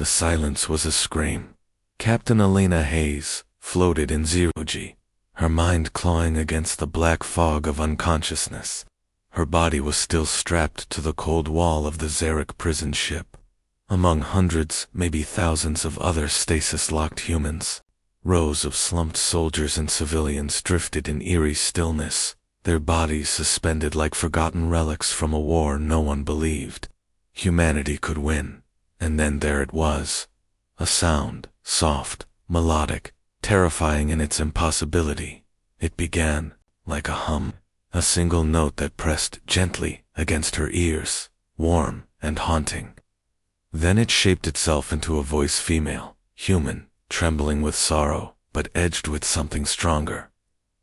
The silence was a scream. Captain Elena Hayes floated in zero-G, her mind clawing against the black fog of unconsciousness. Her body was still strapped to the cold wall of the Zarek prison ship, among hundreds, maybe thousands of other stasis-locked humans. Rows of slumped soldiers and civilians drifted in eerie stillness, their bodies suspended like forgotten relics from a war no one believed humanity could win. And then there it was. A sound, soft, melodic, terrifying in its impossibility. It began, like a hum, a single note that pressed gently against her ears, warm and haunting. Then it shaped itself into a voice, female, human, trembling with sorrow, but edged with something stronger.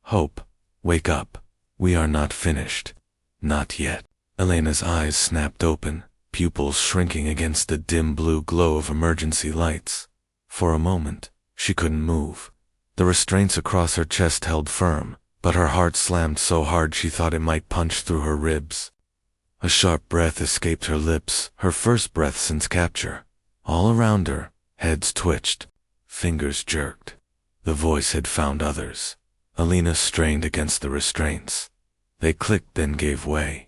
Hope, wake up. We are not finished. Not yet. Elena's eyes snapped open, pupils shrinking against the dim blue glow of emergency lights. For a moment, she couldn't move. The restraints across her chest held firm, but her heart slammed so hard she thought it might punch through her ribs. A sharp breath escaped her lips, her first breath since capture. All around her, heads twitched, fingers jerked. The voice had found others. Elena strained against the restraints. They clicked, then gave way.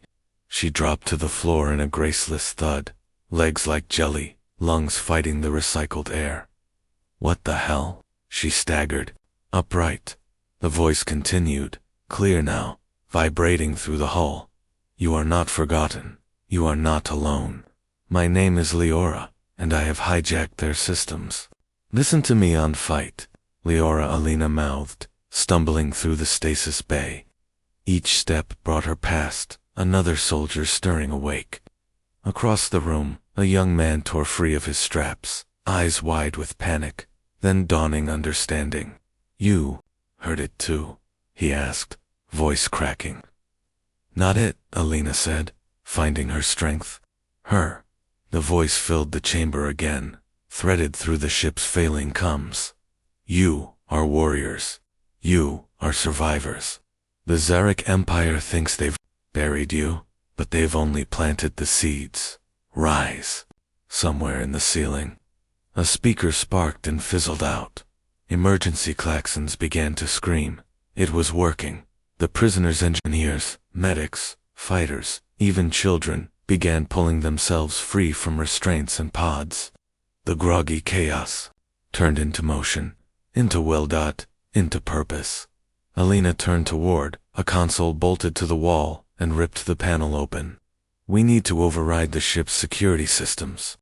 She dropped to the floor in a graceless thud, legs like jelly, lungs fighting the recycled air. What the hell? She staggered. Upright. The voice continued, clear now, vibrating through the hull. You are not forgotten. You are not alone. My name is Leora, and I have hijacked their systems. Listen to me on fight, Leora, Elena mouthed, stumbling through the stasis bay. Each step brought her past another soldier stirring awake. Across the room, a young man tore free of his straps, eyes wide with panic, then dawning understanding. You heard it too? He asked, voice cracking. Not it, Elena said, finding her strength. Her. The voice filled the chamber again, threaded through the ship's failing comms. You are warriors. You are survivors. The Zarek Empire thinks they've buried you, but they've only planted the seeds. Rise. Somewhere in the ceiling. A speaker sparked and fizzled out. Emergency klaxons began to scream. It was working. The prisoners, engineers, medics, fighters, even children, began pulling themselves free from restraints and pods. The groggy chaos turned into motion, into will-dot, into purpose. Elena turned toward a console bolted to the wall and ripped the panel open. We need to override the ship's security systems.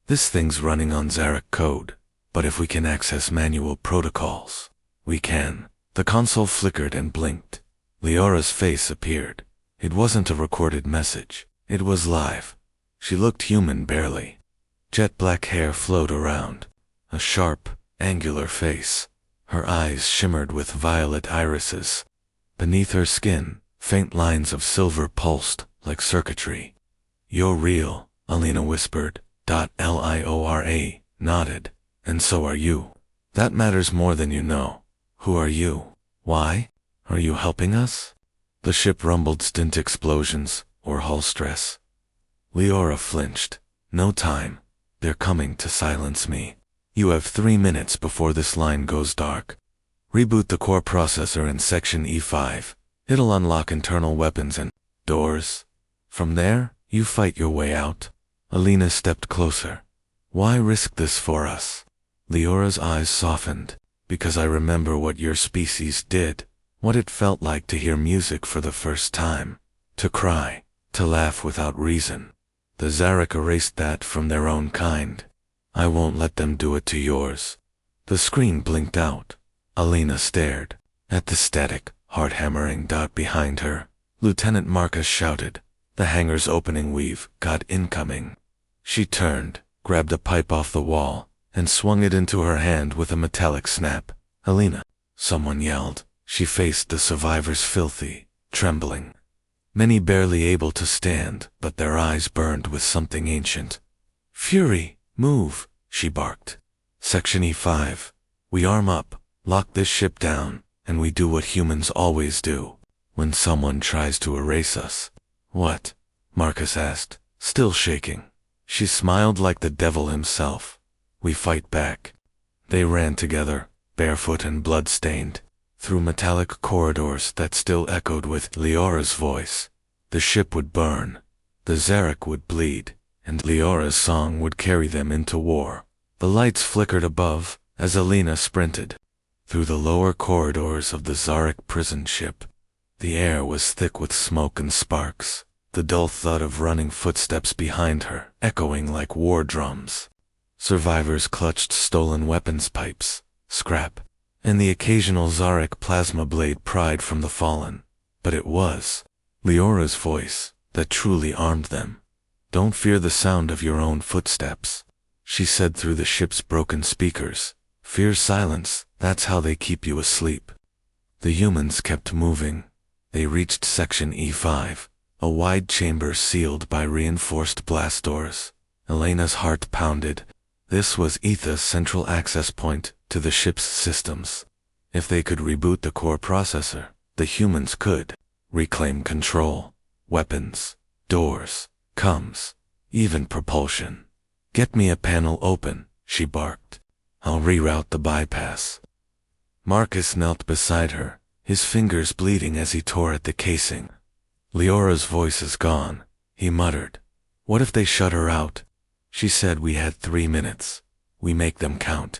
This thing's running on Zarek code, but if we can access manual protocols, we can. The console flickered and blinked. Leora's face appeared. It wasn't a recorded message. It was live. She looked human barely. Jet black hair flowed around. A sharp, angular face. Her eyes shimmered with violet irises. Beneath her skin, faint lines of silver pulsed like circuitry. You're real, Elena whispered. Liora nodded. And so are you. That matters more than you know. Who are you? Why? Are you helping us? The ship rumbled stint explosions, or hull stress. Leora flinched. No time. They're coming to silence me. You have 3 minutes before this line goes dark. Reboot the core processor in section E5. It'll unlock internal weapons and doors. From there, you fight your way out. Elena stepped closer. Why risk this for us? Leora's eyes softened. Because I remember what your species did. What it felt like to hear music for the first time. To cry. To laugh without reason. The Zarek erased that from their own kind. I won't let them do it to yours. The screen blinked out. Elena stared at the static, heart-hammering dot behind her. Lieutenant Marcus shouted. The hangar's opening weave got incoming. She turned, grabbed a pipe off the wall, and swung it into her hand with a metallic snap. Elena, someone yelled. She faced the survivors, filthy, trembling. Many barely able to stand, but their eyes burned with something ancient. Fury, move, she barked. Section E5. We arm up, lock this ship down, and we do what humans always do when someone tries to erase us. What? Marcus asked, still shaking. She smiled like the devil himself. We fight back. They ran together, barefoot and blood-stained, through metallic corridors that still echoed with Leora's voice. The ship would burn, the Zarek would bleed, and Leora's song would carry them into war. The lights flickered above as Alina sprinted. Through the lower corridors of the Zarek prison ship, the air was thick with smoke and sparks, the dull thud of running footsteps behind her echoing like war drums. Survivors clutched stolen weapons pipes, scrap, and the occasional Zarek plasma blade pried from the fallen. But it was Leora's voice that truly armed them. "Don't fear the sound of your own footsteps," she said through the ship's broken speakers. "Fear silence, that's how they keep you asleep." The humans kept moving. They reached Section E5, a wide chamber sealed by reinforced blast doors. Elena's heart pounded. This was Etha's central access point to the ship's systems. If they could reboot the core processor, the humans could reclaim control. Weapons, doors, comms, even propulsion. "Get me a panel open," she barked. "I'll reroute the bypass." Marcus knelt beside her, his fingers bleeding as he tore at the casing. "Leora's voice is gone," he muttered. "What if they shut her out?" She said we had 3 minutes. We make them count.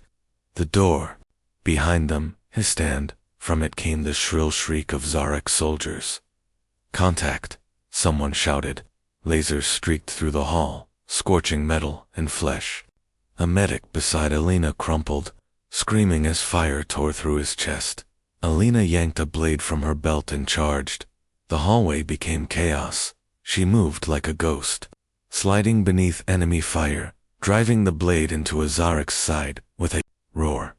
The door. Behind them, his stand, from it came the shrill shriek of Zarek soldiers. "Contact," someone shouted. Lasers streaked through the hall, scorching metal and flesh. A medic beside Alina crumpled, screaming as fire tore through his chest. Alina yanked a blade from her belt and charged. The hallway became chaos. She moved like a ghost, sliding beneath enemy fire, driving the blade into a Zarek's side with a roar.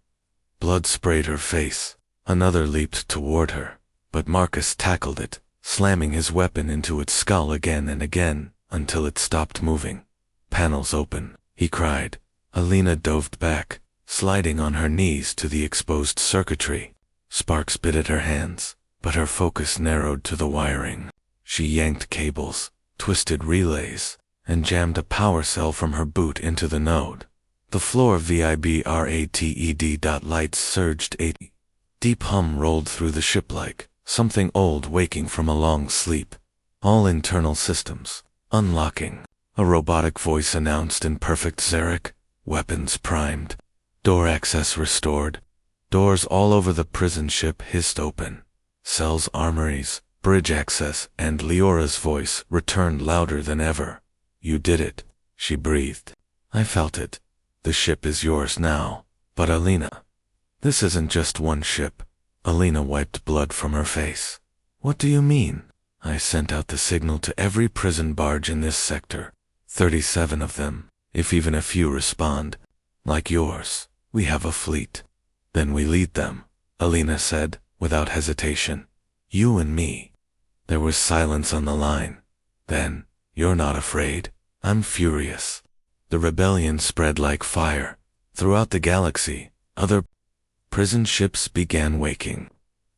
Blood sprayed her face. Another leaped toward her, but Marcus tackled it, slamming his weapon into its skull again and again until it stopped moving. "Panels open," he cried. Alina dove back, sliding on her knees to the exposed circuitry. Sparks bit at her hands, but her focus narrowed to the wiring. She yanked cables, twisted relays, and jammed a power cell from her boot into the node. The floor vibrated. Lights surged. A deep hum rolled through the ship like something old waking from a long sleep. "All internal systems unlocking," a robotic voice announced in perfect Zarek. "Weapons primed. Door access restored." Doors all over the prison ship hissed open. Cells, armories, bridge access, and Leora's voice returned louder than ever. "You did it," she breathed. "I felt it. The ship is yours now." "But Alina, this isn't just one ship." Alina wiped blood from her face. "What do you mean?" "I sent out the signal to every prison barge in this sector. 37 of them. If even a few respond, like yours, we have a fleet. Then we lead them," Alina said, without hesitation. "You and me." There was silence on the line. Then, "You're not afraid." "I'm furious." The rebellion spread like fire. Throughout the galaxy, other prison ships began waking.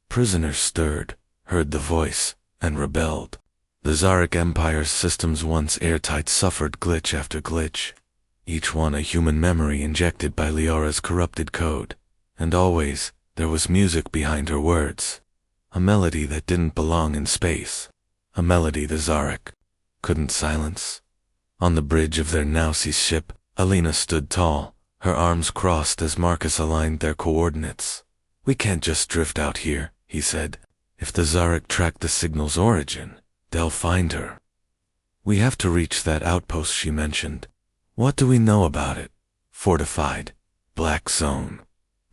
Prisoners stirred, heard the voice, and rebelled. The Zarek Empire's systems once airtight suffered glitch after glitch, each one a human memory injected by Leora's corrupted code. And always, there was music behind her words. A melody that didn't belong in space. A melody the Zarek couldn't silence. On the bridge of their Nausis ship, Alina stood tall, her arms crossed as Marcus aligned their coordinates. "We can't just drift out here," he said. "If the Zarek track the signal's origin, they'll find her." "We have to reach that outpost she mentioned." "What do we know about it?" "Fortified. Black zone.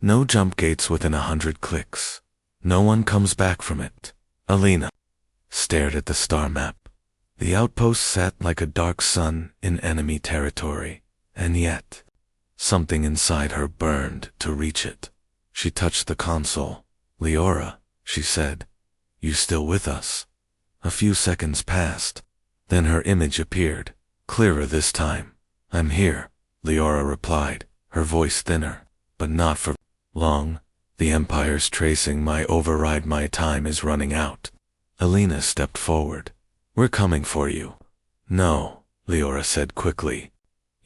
No jump gates within 100 clicks. No one comes back from it." Alina stared at the star map. The outpost sat like a dark sun in enemy territory, and yet, something inside her burned to reach it. She touched the console. "Leora," she said, "you still with us?" A few seconds passed. Then her image appeared, clearer this time. "I'm here," Leora replied, her voice thinner, "but not for long. The Empire's tracing my override. My time is running out." Alina stepped forward. "We're coming for you." "No," Leora said quickly.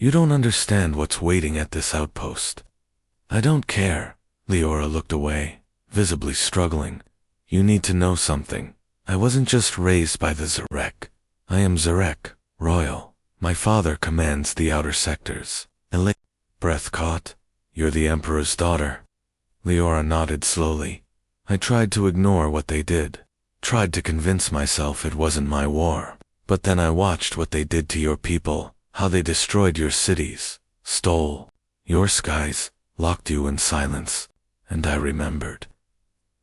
You don't understand what's waiting at this outpost. I don't care. Leora looked away, visibly struggling. You need to know something. I wasn't just raised by the Zarek. I am Zarek, royal. My father commands the outer sectors. Breath caught. You're the Emperor's daughter. Leora nodded slowly. I tried to ignore what they did. Tried to convince myself it wasn't my war. But then I watched what they did to your people, how they destroyed your cities, stole your skies, locked you in silence, and I remembered.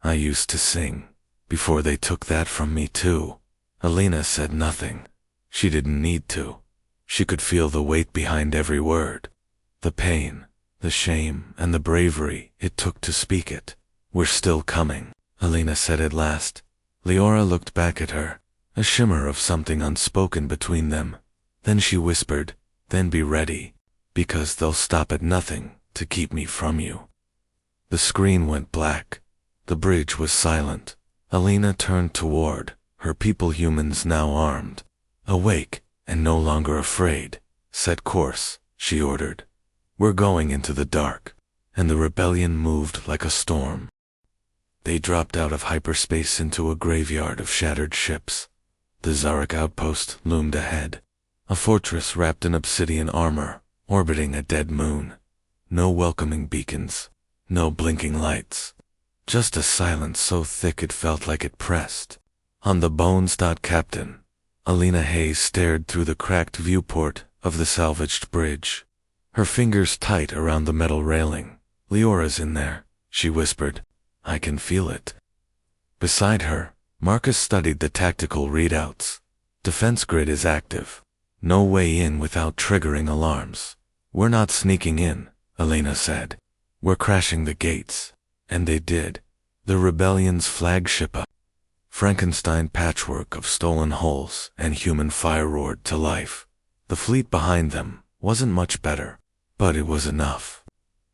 I used to sing, before they took that from me too. Alina said nothing. She didn't need to. She could feel the weight behind every word. The pain, the shame, and the bravery it took to speak it. We're still coming, Alina said at last. Leora looked back at her, a shimmer of something unspoken between them. Then she whispered, then be ready, because they'll stop at nothing to keep me from you. The screen went black. The bridge was silent. Alina turned toward her people, humans now armed, awake, and no longer afraid. Set course, she ordered. We're going into the dark. And the rebellion moved like a storm. They dropped out of hyperspace into a graveyard of shattered ships. The Zarek outpost loomed ahead. A fortress wrapped in obsidian armor, orbiting a dead moon. No welcoming beacons. No blinking lights. Just a silence so thick it felt like it pressed on the bones. Captain. Alina Hayes stared through the cracked viewport of the salvaged bridge, her fingers tight around the metal railing. Leora's in there, she whispered. I can feel it. Beside her, Marcus studied the tactical readouts. Defense grid is active. No way in without triggering alarms. We're not sneaking in, Alina said. We're crashing the gates. And they did. The rebellion's flagship, a Frankenstein patchwork of stolen hulls and human fire, roared to life. The fleet behind them wasn't much better, but it was enough.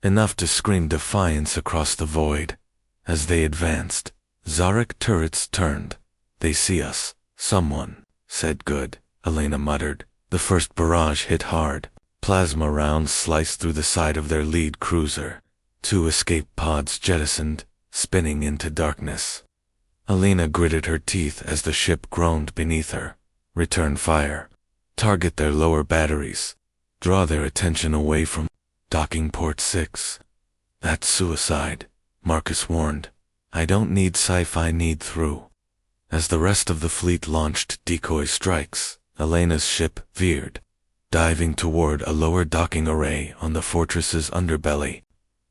Enough to scream defiance across the void. As they advanced, Zarek turrets turned. They see us. Someone said good, Alina muttered. The first barrage hit hard. Plasma rounds sliced through the side of their lead cruiser. 2 escape pods jettisoned, spinning into darkness. Alina gritted her teeth as the ship groaned beneath her. Return fire. Target their lower batteries. Draw their attention away from docking port 6. That's suicide, Marcus warned. I don't need Sci-Fi need through. As the rest of the fleet launched decoy strikes, Alina's ship veered, diving toward a lower docking array on the fortress's underbelly.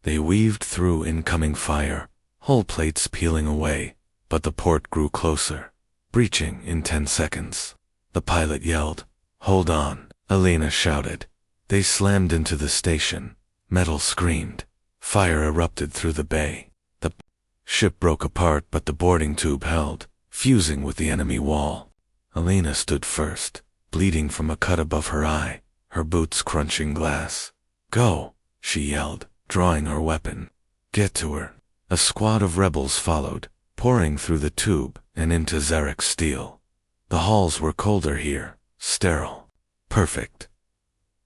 They weaved through incoming fire, hull plates peeling away, but the port grew closer, breaching in 10 seconds. The pilot yelled, "Hold on," Alina shouted. They slammed into the station. Metal screamed. Fire erupted through the bay. The ship broke apart, but the boarding tube held, fusing with the enemy wall. Alina stood first, bleeding from a cut above her eye, her boots crunching glass. "Go," she yelled, drawing her weapon. "Get to her." A squad of rebels followed, pouring through the tube and into Zarek's steel. The halls were colder here, sterile, perfect.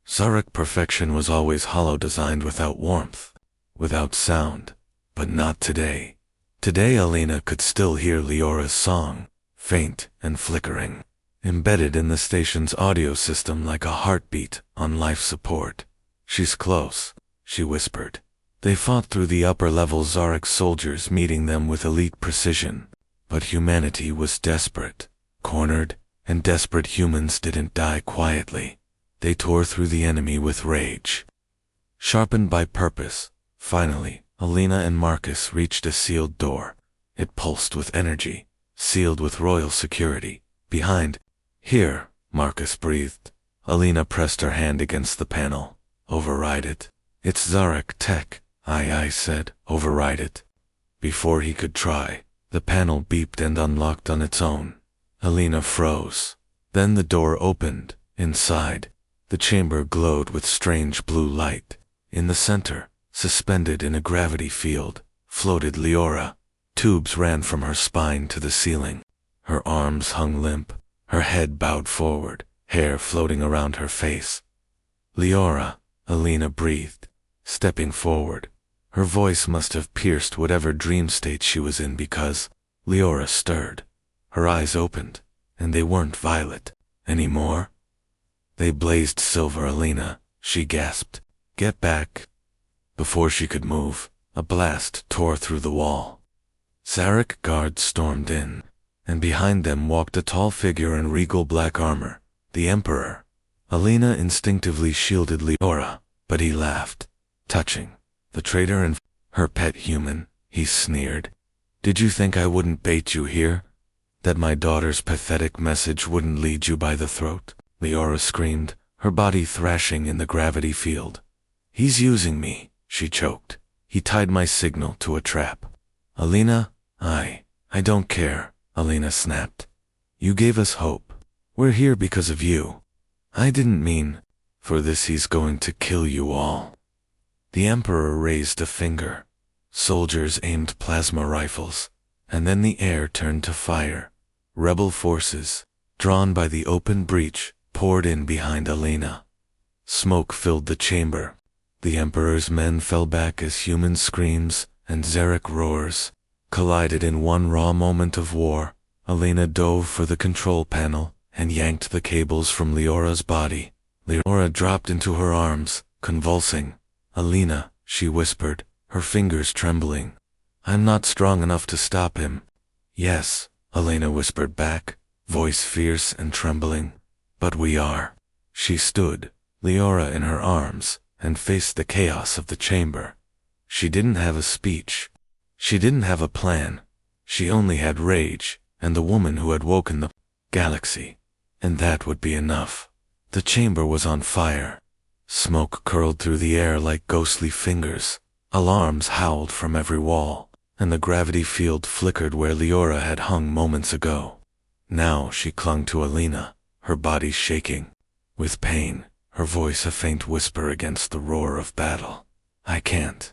Zarek perfection was always hollow, designed without warmth, without sound, but not today. Today Alina could still hear Leora's song, faint and flickering, embedded in the station's audio system like a heartbeat on life support. "She's close," she whispered. They fought through the upper-level Zarek soldiers, meeting them with elite precision. But humanity was desperate, cornered, and desperate humans didn't die quietly. They tore through the enemy with rage. Sharpened by purpose, finally, Alina and Marcus reached a sealed door. It pulsed with energy, sealed with royal security. Behind, "Here," Marcus breathed. Alina pressed her hand against the panel. "Override it." "It's Zarek tech," I said. "Override it." Before he could try, the panel beeped and unlocked on its own. Alina froze. Then the door opened. Inside, the chamber glowed with strange blue light. In the center, suspended in a gravity field, floated Leora. Tubes ran from her spine to the ceiling. Her arms hung limp, her head bowed forward, hair floating around her face. Leora, Alina breathed, stepping forward. Her voice must have pierced whatever dream state she was in because Leora stirred. Her eyes opened, and they weren't violet anymore. They blazed silver. Alina, she gasped. Get back. Before she could move, a blast tore through the wall. Zarek guards stormed in, and behind them walked a tall figure in regal black armor, the Emperor. Alina instinctively shielded Leora, but he laughed, touching the traitor and her pet human. He sneered. Did you think I wouldn't bait you here? That my daughter's pathetic message wouldn't lead you by the throat? Leora screamed, her body thrashing in the gravity field. He's using me, she choked. He tied my signal to a trap. Alina, I don't care, Alina snapped. You gave us hope. We're here because of you. I didn't mean for this. He's going to kill you all. The Emperor raised a finger. Soldiers aimed plasma rifles, and then the air turned to fire. Rebel forces, drawn by the open breach, poured in behind Alina. Smoke filled the chamber. The Emperor's men fell back as human screams and Zarek roars collided in one raw moment of war. Alina dove for the control panel and yanked the cables from Leora's body. Leora dropped into her arms, convulsing. Alina, she whispered, her fingers trembling. I'm not strong enough to stop him. Yes, Alina whispered back, voice fierce and trembling. But we are. She stood, Leora in her arms, and faced the chaos of the chamber. She didn't have a speech. She didn't have a plan. She only had rage, and the woman who had woken the galaxy. And that would be enough. The chamber was on fire. Smoke curled through the air like ghostly fingers. Alarms howled from every wall, and the gravity field flickered where Leora had hung moments ago. Now she clung to Alina, her body shaking. With pain, her voice a faint whisper against the roar of battle. I can't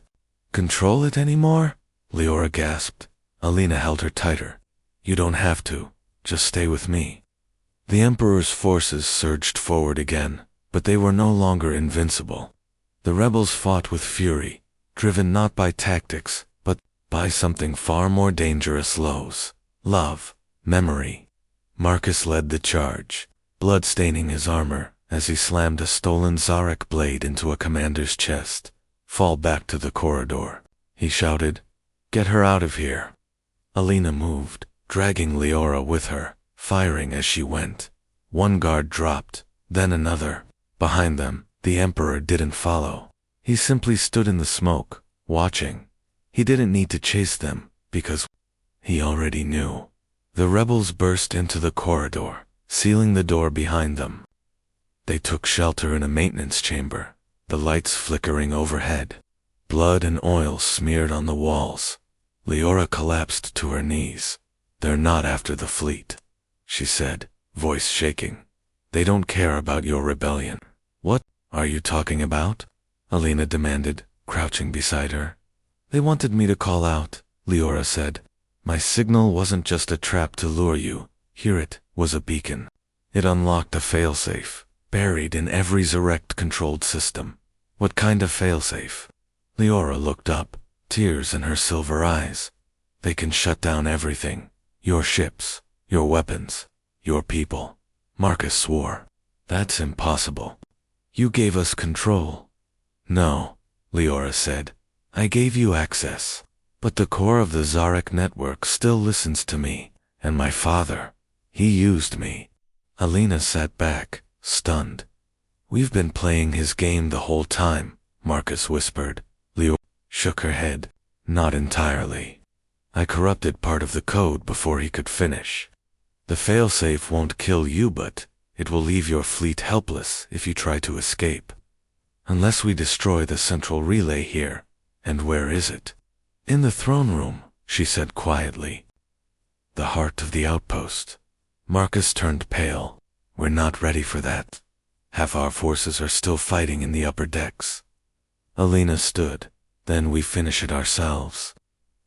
control it anymore, Leora gasped. Alina held her tighter. You don't have to. Just stay with me. The Emperor's forces surged forward again, but they were no longer invincible. The rebels fought with fury, driven not by tactics, but by something far more dangerous. Love, memory. Marcus led the charge, blood staining his armor as he slammed a stolen Zarek blade into a commander's chest. Fall back to the corridor, he shouted. Get her out of here. Alina moved, dragging Leora with her, firing as she went. One guard dropped, then another. Behind them, the Emperor didn't follow. He simply stood in the smoke, watching. He didn't need to chase them, because he already knew. The rebels burst into the corridor, sealing the door behind them. They took shelter in a maintenance chamber, the lights flickering overhead. Blood and oil smeared on the walls. Leora collapsed to her knees. They're not after the fleet, she said, voice shaking. They don't care about your rebellion. What are you talking about? Alina demanded, crouching beside her. They wanted me to call out, Leora said. My signal wasn't just a trap to lure you. Here it was a beacon. It unlocked a failsafe, buried in every Zarek-controlled system. What kind of failsafe? Leora looked up, tears in her silver eyes. They can shut down everything. Your ships, your weapons, your people. Marcus swore. That's impossible. You gave us control. No, Leora said. I gave you access. But the core of the Zarek network still listens to me, and my father. He used me. Alina sat back, stunned. We've been playing his game the whole time, Marcus whispered. Leora shook her head. Not entirely. I corrupted part of the code before he could finish. The failsafe won't kill you, but it will leave your fleet helpless if you try to escape. Unless we destroy the central relay here. And where is it? In the throne room, she said quietly. The heart of the outpost. Marcus turned pale. We're not ready for that. Half our forces are still fighting in the upper decks. Alina stood. Then we finish it ourselves.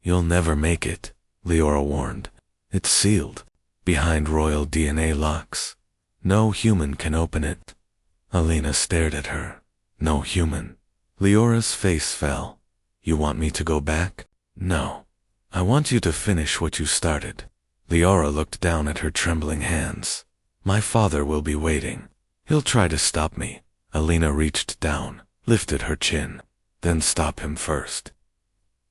You'll never make it, Leora warned. It's sealed, behind royal DNA locks. No human can open it. Alina stared at her, No human. Leora's face fell. You want me to go back? No. I want you to finish what you started. Leora looked down at her trembling hands. My father will be waiting. He'll try to stop me. Alina reached down, lifted her chin. Then stop him first.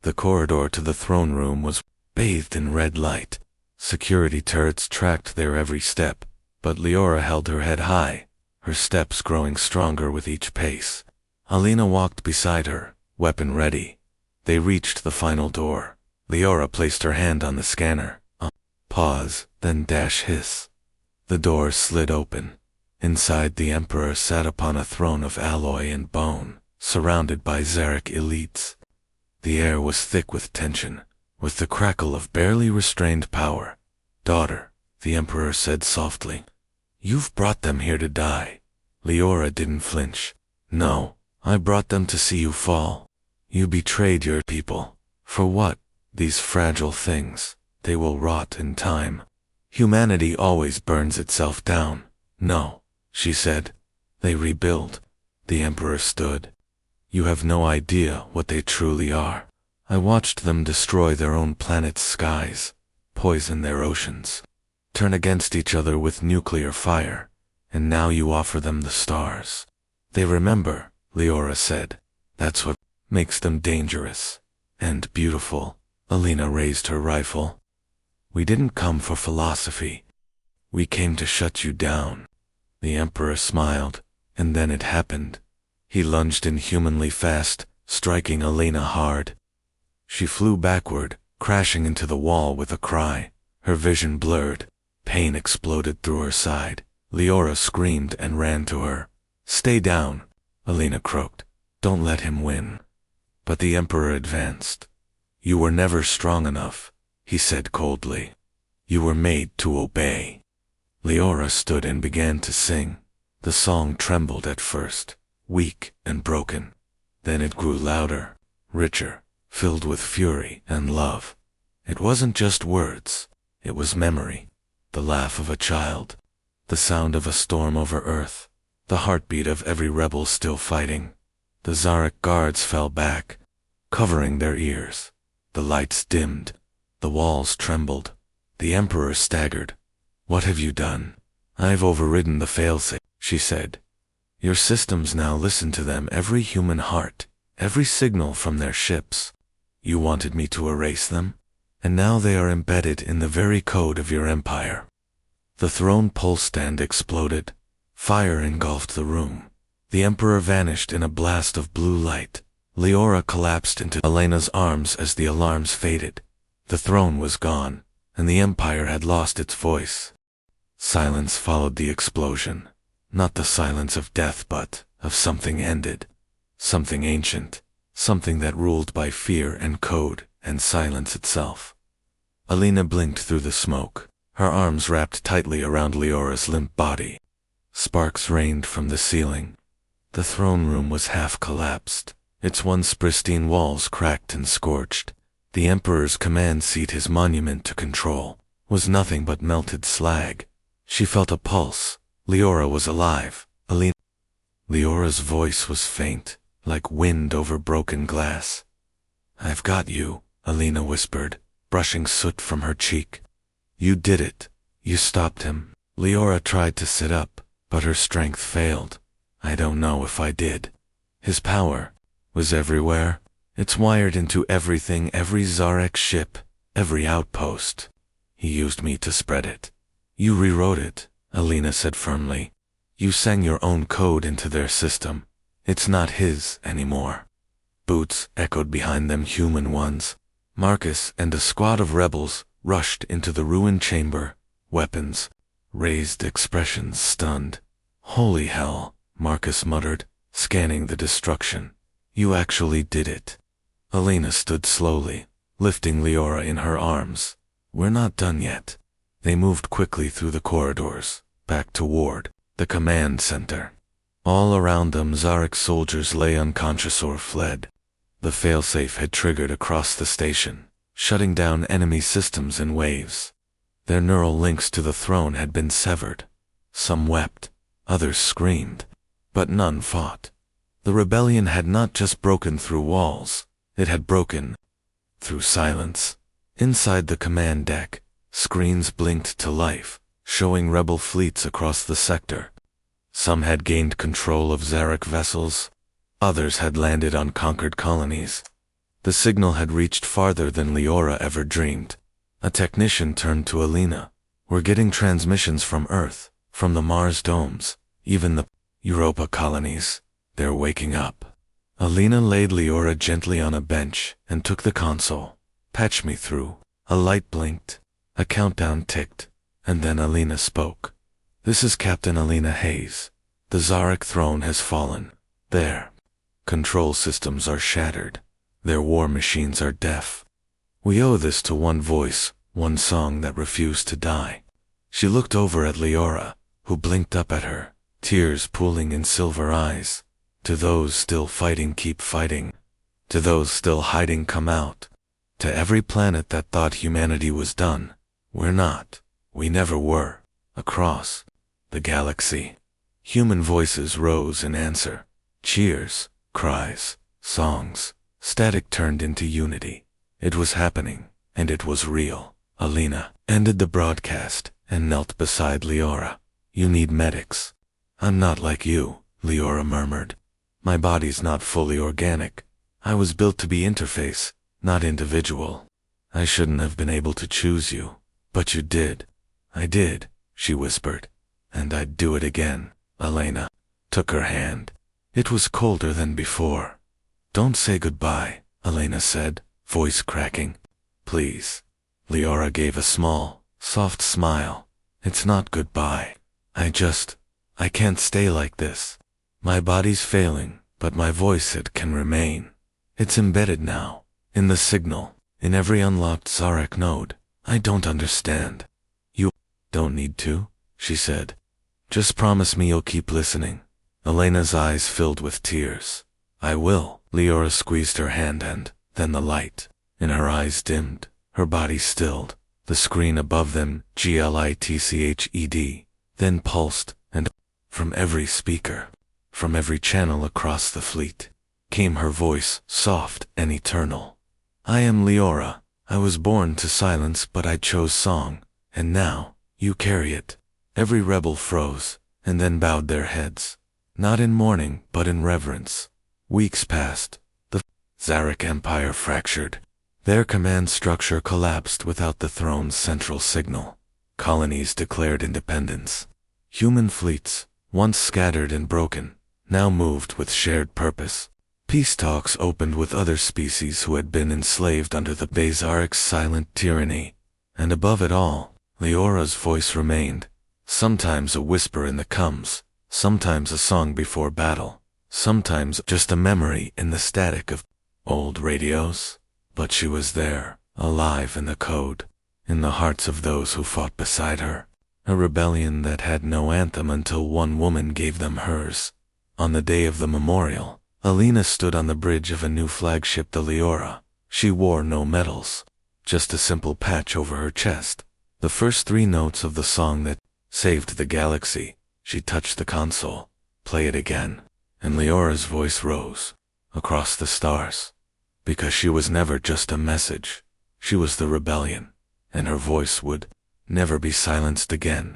The corridor to the throne room was bathed in red light. Security turrets tracked their every step, but Leora held her head high, her steps growing stronger with each pace. Alina walked beside her, weapon ready. They reached the final door. Leora placed her hand on the scanner. Pause, then dash hiss. The door slid open. Inside, the Emperor sat upon a throne of alloy and bone, surrounded by Zarek elites. The air was thick with tension, with the crackle of barely restrained power. Daughter, the Emperor said softly, you've brought them here to die. Leora didn't flinch. No, I brought them to see you fall. You betrayed your people. For what? These fragile things. They will rot in time. Humanity always burns itself down. No, she said. They rebuild. The Emperor stood. You have no idea what they truly are. I watched them destroy their own planet's skies, poison their oceans, turn against each other with nuclear fire, and now you offer them the stars. They remember, Leora said. That's what makes them dangerous and beautiful. Alina raised her rifle. We didn't come for philosophy. We came to shut you down. The Emperor smiled, and then it happened. He lunged inhumanly fast, striking Alina hard. She flew backward, crashing into the wall with a cry. Her vision blurred. Pain exploded through her side. Leora screamed and ran to her. Stay down, Alina croaked. Don't let him win. But the Emperor advanced. You were never strong enough, he said coldly. You were made to obey. Leora stood and began to sing. The song trembled at first, weak and broken. Then it grew louder, richer, filled with fury and love. It wasn't just words, it was memory, the laugh of a child, the sound of a storm over Earth, the heartbeat of every rebel still fighting. The Zarek guards fell back, covering their ears. The lights dimmed, the walls trembled. The Emperor staggered. What have you done? I've overridden the failsafe, she said. Your systems now listen to them, every human heart, every signal from their ships. You wanted me to erase them, and now they are embedded in the very code of your empire. The throne pole stand exploded. Fire engulfed the room. The Emperor vanished in a blast of blue light. Leora collapsed into Alina's arms as the alarms faded. The throne was gone, and the Empire had lost its voice. Silence followed the explosion. Not the silence of death, but of something ended. Something ancient. Something that ruled by fear and code and silence itself. Alina blinked through the smoke, her arms wrapped tightly around Leora's limp body. Sparks rained from the ceiling. The throne room was half collapsed. Its once pristine walls cracked and scorched. The Emperor's command seat, his monument to control, was nothing but melted slag. She felt a pulse. Leora was alive. Leora's voice was faint, like wind over broken glass. I've got you, Alina whispered, brushing soot from her cheek. You did it. You stopped him. Leora tried to sit up, but her strength failed. I don't know if I did. His power was everywhere. It's wired into everything, every Zarek ship, every outpost. He used me to spread it. You rewrote it, Alina said firmly. You sang your own code into their system. It's not his anymore. Boots echoed behind them, human ones. Marcus and a squad of rebels rushed into the ruined chamber, weapons raised, expressions stunned. Holy hell, Marcus muttered, scanning the destruction. You actually did it. Alina stood slowly, lifting Leora in her arms. We're not done yet. They moved quickly through the corridors, back toward the command center. All around them, Zarek soldiers lay unconscious or fled. The failsafe had triggered across the station, shutting down enemy systems in waves. Their neural links to the throne had been severed. Some wept, others screamed, but none fought. The rebellion had not just broken through walls, it had broken through silence. Inside the command deck, screens blinked to life, showing rebel fleets across the sector. Some had gained control of Zarek vessels, others had landed on conquered colonies. The signal had reached farther than Leora ever dreamed. A technician turned to Alina. "We're getting transmissions from Earth, from the Mars domes, even the Europa colonies. They're waking up." Alina laid Leora gently on a bench and took the console. "Patch me through." A light blinked, a countdown ticked, and then Alina spoke. "This is Captain Alina Hayes. The Zarek throne has fallen. Their control systems are shattered. Their war machines are deaf. We owe this to one voice, one song that refused to die." She looked over at Leora, who blinked up at her, tears pooling in silver eyes. "To those still fighting, keep fighting. To those still hiding, come out. To every planet that thought humanity was done, we're not. We never were. Across the galaxy." Human voices rose in answer. Cheers, cries, songs. Static turned into unity. It was happening, and it was real. Alina ended the broadcast and knelt beside Leora. "You need medics." "I'm not like you," Leora murmured. "My body's not fully organic. I was built to be interface, not individual. I shouldn't have been able to choose you, but you did." "I did," she whispered. "And I'd do it again." Alina took her hand. It was colder than before. "Don't say goodbye," Alina said, voice cracking. "Please." Leora gave a small, soft smile. "It's not goodbye. I can't stay like this. My body's failing, but my voice, it can remain. It's embedded now, in the signal, in every unlocked Zarek node. I don't understand." "You don't need to," she said. "Just promise me you'll keep listening." Alina's eyes filled with tears. "I will." Leora squeezed her hand and then the light in her eyes dimmed, her body stilled. The screen above them, glitched, then pulsed, and from every speaker, from every channel across the fleet, came her voice, soft and eternal. "I am Leora. I was born to silence, but I chose song, and now, you carry it." Every rebel froze, and then bowed their heads. Not in mourning, but in reverence. Weeks passed. The Zarek Empire fractured. Their command structure collapsed without the throne's central signal. Colonies declared independence. Human fleets, once scattered and broken, now moved with shared purpose. Peace talks opened with other species who had been enslaved under the Zarek's silent tyranny. And above it all, Leora's voice remained. Sometimes a whisper in the comes, sometimes a song before battle, sometimes just a memory in the static of old radios. But she was there, alive in the code, in the hearts of those who fought beside her. A rebellion that had no anthem until one woman gave them hers. On the day of the memorial, Alina stood on the bridge of a new flagship, the Leora. She wore no medals, just a simple patch over her chest. The first 3 notes of the song that saved the galaxy. She touched the console. "Play it again." And Leora's voice rose, across the stars. Because she was never just a message. She was the rebellion, and her voice would never be silenced again.